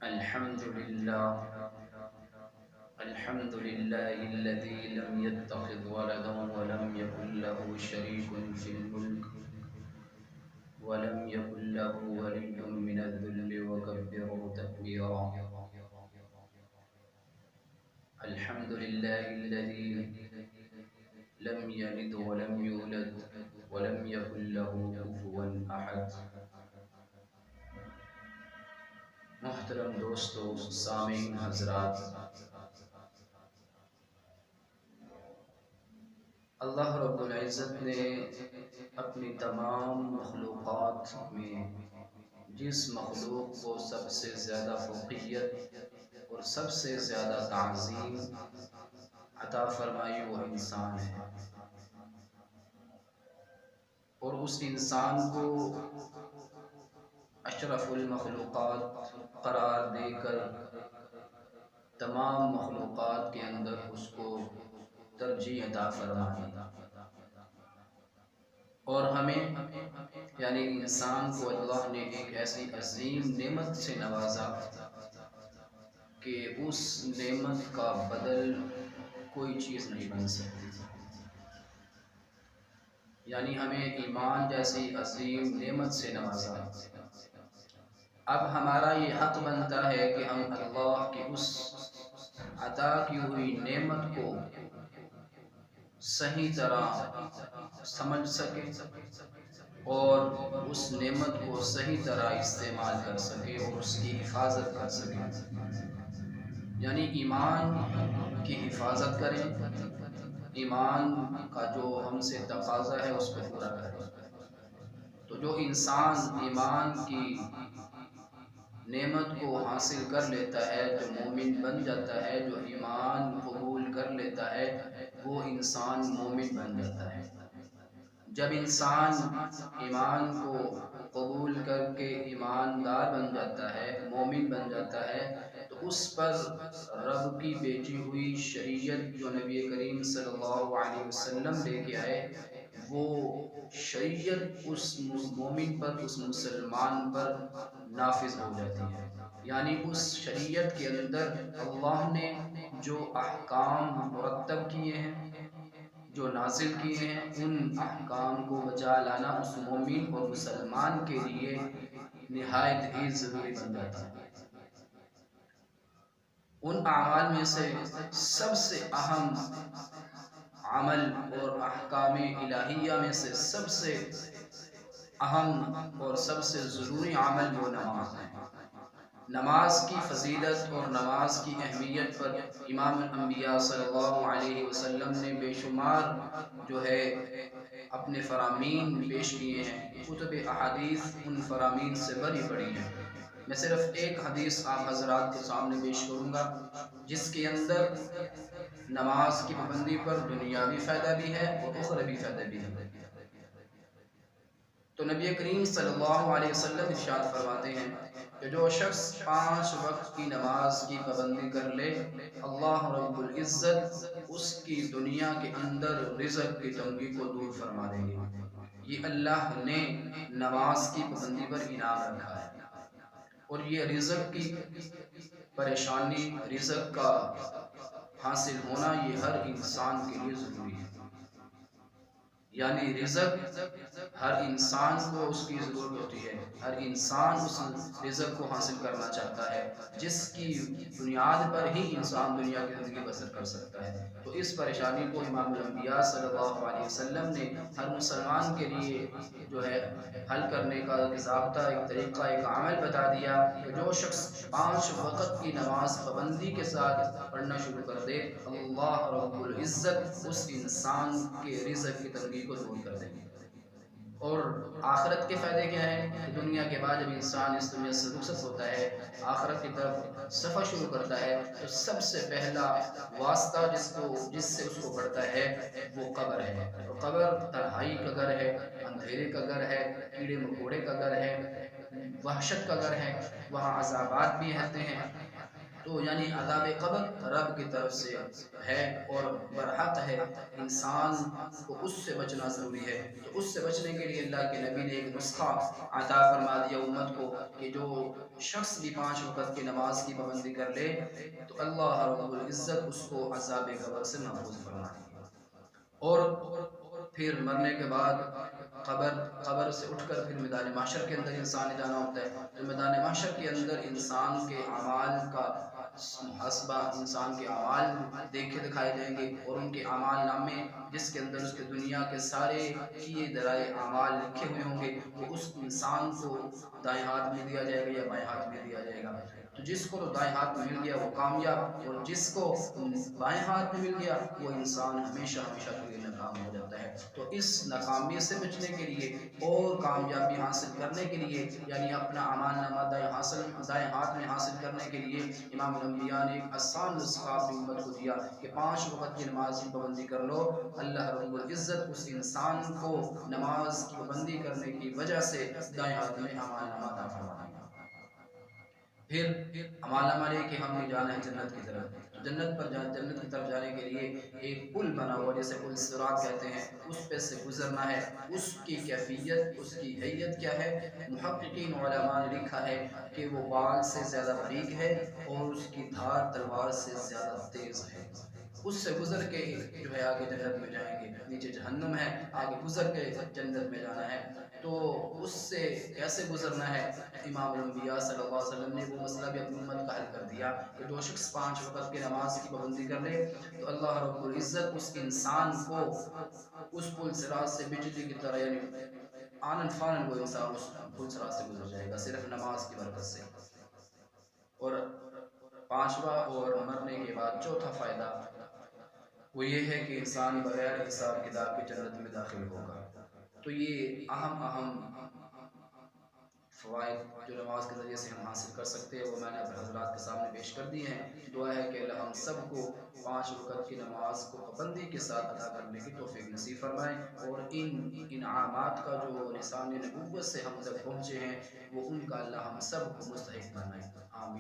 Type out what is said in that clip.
الحمد لله الحمد لله الذي لم يتخذ ولدا ولم يكن له شريك في الملك ولم يكن له ولي من الذل وكبره تكبيرا. الحمد لله الذي لم يلد ولم يولد ولم يكن له كفوا أحد. محترم دوستو، سامعین حضرات، اللہ رب العزت نے اپنی تمام مخلوقات میں جس مخلوق کو سب سے زیادہ فوقیت اور سب سے زیادہ تعظیم عطا فرمائی وہ انسان ہے، اور اس انسان کو اشرف المخلوقات قرار دے کر تمام مخلوقات کے اندر اس کو ترجیح عطا فرمائی، اور ہمیں یعنی انسان کو اللہ نے ایک ایسی عظیم نعمت سے نوازا کہ اس نعمت کا بدل کوئی چیز نہیں بن سکتی. یعنی ہمیں ایمان جیسی عظیم نعمت سے نوازا. اب ہمارا یہ حق بنتا ہے کہ ہم اللہ کی اس عطا کی ہوئی نعمت کو صحیح طرح سمجھ سکیں اور اس نعمت کو صحیح طرح استعمال کر سکیں اور اس کی حفاظت کر سکیں. یعنی ایمان کی حفاظت کریں، ایمان کا جو ہم سے تقاضا ہے اس کو پورا کریں. تو جو انسان ایمان کی نعمت کو حاصل کر لیتا ہے، جو مومن بن جاتا ہے، جو ایمان قبول کر لیتا ہے، وہ انسان مومن بن جاتا ہے. جب انسان ایمان کو قبول کر کے ایماندار بن جاتا ہے، مومن بن جاتا ہے، تو اس پر رب کی بھیجی ہوئی شریعت جو نبی کریم صلی اللہ علیہ وسلم لے کے آئے، وہ شریعت اس مومن پر، اس مسلمان پر نافذ ہو جاتی ہے. یعنی اس شریعت کے اندر اللہ نے جو احکام مرتب کیے ہیں، جو نازل کیے ہیں، ان احکام کو بجا لانا اس مومن اور مسلمان کے لیے نہایت ہی ضروری بن جاتا ہے. ان اعمال میں سے سب سے اہم عمل اور احکام الہیہ میں سے سب سے اہم اور سب سے ضروری عمل وہ نماز ہے. نماز کی فضیلت اور نماز کی اہمیت پر امام الانبیاء صلی اللہ علیہ وسلم نے بے شمار جو ہے اپنے فرامین پیش کیے ہیں. کتب احادیث ان فرامین سے بری پڑی ہیں. میں صرف ایک حدیث آپ حضرات کے سامنے پیش کروں گا جس کے اندر نماز کی پابندی پر دنیاوی فائدہ بھی ہے اور اخروی فائدہ بھی ہے. تو نبی کریم صلی اللہ علیہ وسلم ارشاد فرماتے ہیں کہ جو شخص 5 وقت کی نماز کی پابندی کر لے، اللہ رب العزت اس کی دنیا کے اندر رزق کی تنگی کو دور فرما دیں گے. یہ اللہ نے نماز کی پابندی پر انعام رکھا ہے، اور یہ رزق کی پریشانی، رزق کا حاصل ہونا یہ ہر انسان کے لیے ضروری ہے. یعنی رزق ہر انسان کو اس کی ضرورت ہوتی ہے، ہر انسان اس رزق کو حاصل کرنا چاہتا ہے جس کی بنیاد پر ہی انسان دنیا کی زندگی بسر کر سکتا ہے. تو اس پریشانی کو امام الانبیاء صلی اللہ علیہ وسلم نے ہر مسلمان کے لیے جو ہے حل کرنے کا ایک ضابطہ، ایک طریقہ، ایک عمل بتا دیا کہ جو شخص 5 وقت کی نماز پابندی کے ساتھ پڑھنا شروع کر دے، اللہ رب العزت اس انسان کے رزق کی تنگی کو دور کر دیں گے. اور آخرت کے فائدے کیا ہیں کہ دنیا کے بعد جب انسان اس دنیا سے رخصت ہوتا ہے، آخرت کی طرف سفر شروع کرتا ہے، تو سب سے پہلا واسطہ جس سے اس کو پڑتا ہے وہ قبر ہے. اور قبر تنہائی کا گھر ہے، اندھیرے کا گھر ہے، کیڑے مکوڑے کا گھر ہے، وحشت کا گھر ہے. وہاں عذابات بھی رہتے ہیں، تو یعنی عذاب قبر رب کی طرف سے ہے اور برحق ہے، انسان کو اس سے بچنا ضروری ہے۔ تو اس سے بچنے کے لیے اللہ کے نبی نے ایک نسخہ عطا فرما دیا امت کو کہ جو شخص بھی 5 وقت کی نماز کی پابندی کر لے تو اللہ رب العزت اس کو عذاب قبر سے محفوظ فرمائیں گے۔ اور پھر مرنے کے بعد قبر سے اٹھ کر پھر میدان محشر کے اندر انسان نے جانا ہوتا ہے۔ تو میدان محشر کے اندر انسان کے اعمال کا محاسبہ، انسان کے اعمال دیکھے دکھائے جائیں گے، اور ان کے اعمال نامے جس کے اندر اس کے دنیا کے سارے کیے درائے اعمال لکھے ہوئے ہوں گے، وہ اس انسان کو دائیں ہاتھ میں دیا جائے گا یا بائیں ہاتھ میں دیا جائے گا۔ تو جس کو تو دائیں ہاتھ میں مل گیا وہ کامیاب، اور جس کو بائیں ہاتھ میں مل گیا وہ انسان ہمیشہ ہمیشہ کے لیے ناکام ہو جاتا ہے۔ تو اس ناکامی سے بچنے کے لیے اور کامیابی حاصل کرنے کے لیے، یعنی اپنا اعمال نامہ دائیں ہاتھ میں حاصل کرنے کے لیے امام الانبیاء نے ایک آسان نسخہ اپنی امت کو دیا کہ 5 وقت کی نماز کی پابندی کر لو، اللہ رب العزت اس انسان کو نماز کی پابندی کرنے کی وجہ سے دائیں ہاتھ میں اعمال نامہ عطا فرما دیں گے۔ پھر اعمال نامہ لے کے ہم نے جانا ہے جنت کی طرف۔ تو جنت کی طرف جانے کے لیے ایک پل بنا ہوا جسے پل صراط کہتے ہیں، اس پہ سے گزرنا ہے۔ اس کی کیفیت، اس کی حیت کیا ہے؟ محققین علماء نے لکھا ہے کہ وہ بال سے زیادہ باریک ہے اور اس کی دھار تلوار سے زیادہ تیز ہے۔ اس سے گزر کے جو ہے آگے جنت میں جائیں گے، نیچے جہنم ہے، آگے گزر کے جنت میں جانا ہے۔ تو اس سے کیسے گزرنا ہے؟ امام الانبیاء صلی اللہ علیہ وسلم نے وہ مسئلہ بھی اپنی امت کا حل کر دیا کہ جو شخص 5 وقت کی نماز کی پابندی کر لے تو اللہ رب العزت اس انسان کو اس پل صراط سے بجلی کی طرح، یعنی آنن فانن وہ انسان اس پل صراط سے گزر جائے گا صرف نماز کی برکت سے۔ اور 5واں اور مرنے کے بعد چوتھا فائدہ وہ یہ ہے کہ انسان بغیر حساب کتاب کے جنت میں داخل ہوگا۔ تو یہ اہم فوائد جو نماز کے ذریعے سے ہم حاصل کر سکتے ہیں وہ میں نے آپ حضرات کے سامنے پیش کر دی ہیں۔ دعا ہے کہ اللہ ہم سب کو 5 وقت کی نماز کو پابندی کے ساتھ ادا کرنے کی توفیق نصیب فرمائے، اور ان انعامات کا جو لسان نبوت سے ہم تک پہنچے ہیں وہ ان کا اللہ ہم سب کو مستحق بنائے۔ آمین۔